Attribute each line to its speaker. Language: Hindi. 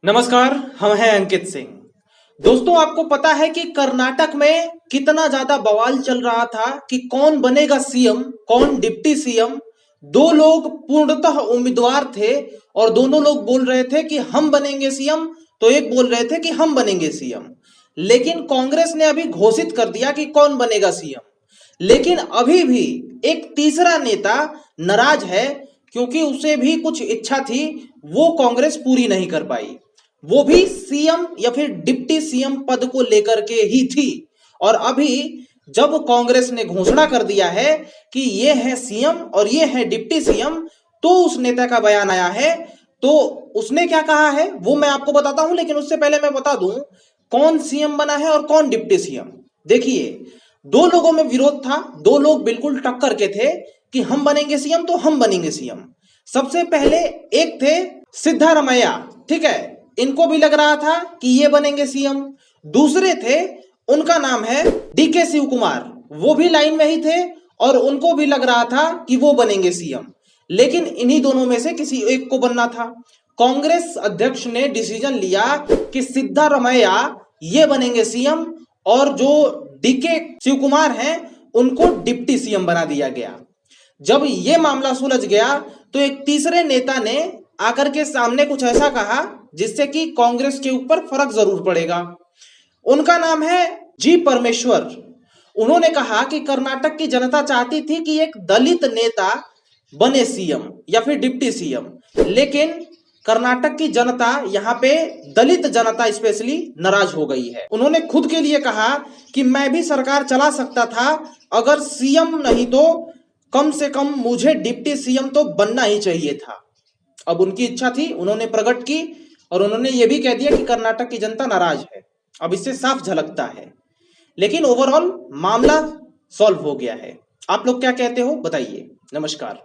Speaker 1: नमस्कार, हम हैं अंकित सिंह। दोस्तों, आपको पता है कि कर्नाटक में कितना ज्यादा बवाल चल रहा था कि कौन बनेगा सीएम, कौन डिप्टी सीएम। दो लोग पूर्णतः उम्मीदवार थे और दोनों लोग बोल रहे थे कि हम बनेंगे सीएम, तो एक बोल रहे थे कि हम बनेंगे सीएम। लेकिन कांग्रेस ने अभी घोषित कर दिया कि कौन बनेगा सीएम। लेकिन अभी भी एक तीसरा नेता नाराज है क्योंकि उसे भी कुछ इच्छा थी, वो कांग्रेस पूरी नहीं कर पाई। वो भी सीएम या फिर डिप्टी सीएम पद को लेकर के ही थी। और अभी जब कांग्रेस ने घोषणा कर दिया है कि ये है सीएम और ये है डिप्टी सीएम, तो उस नेता का बयान आया है। तो उसने क्या कहा है वो मैं आपको बताता हूं, लेकिन उससे पहले मैं बता दूं कौन सीएम बना है और कौन डिप्टी सीएम। देखिए, दो लोगों में विरोध था, दो लोग बिल्कुल टक्कर के थे कि हम बनेंगे सीएम तो हम बनेंगे सीएम। सबसे पहले एक थे सिद्धारमैया, ठीक है, इनको भी लग रहा था कि ये बनेंगे सीएम। दूसरे थे, उनका नाम है डीके शिव कुमार, वो भी लाइन में ही थे और उनको भी लग रहा था कि वो बनेंगे सीएम। लेकिन इन्हीं दोनों में से किसी एक को बनना था। कांग्रेस अध्यक्ष ने डिसीजन लिया कि सिद्धारमैया ये बनेंगे सीएम और जो डीके शिव कुमार हैं उनको डिप्टी सीएम बना दिया गया। जब ये मामला सुलझ गया तो एक तीसरे नेता ने आकर के सामने कुछ ऐसा कहा जिससे कि कांग्रेस के ऊपर फर्क जरूर पड़ेगा। उनका नाम है जी परमेश्वर। उन्होंने कहा कि कर्नाटक की जनता चाहती थी कि एक दलित नेता बने सीएम या फिर डिप्टी सीएम, लेकिन कर्नाटक की जनता यहाँ पे दलित जनता स्पेशली नाराज हो गई है। उन्होंने खुद के लिए कहा कि मैं भी सरकार चला सकता था, अगर सीएम नहीं तो कम से कम मुझे डिप्टी सीएम तो बनना ही चाहिए था। अब उनकी इच्छा थी, उन्होंने प्रकट की और उन्होंने ये भी कह दिया कि कर्नाटक की जनता नाराज है। अब इससे साफ झलकता है, लेकिन ओवरऑल मामला सॉल्व हो गया है। आप लोग क्या कहते हो बताइए। नमस्कार।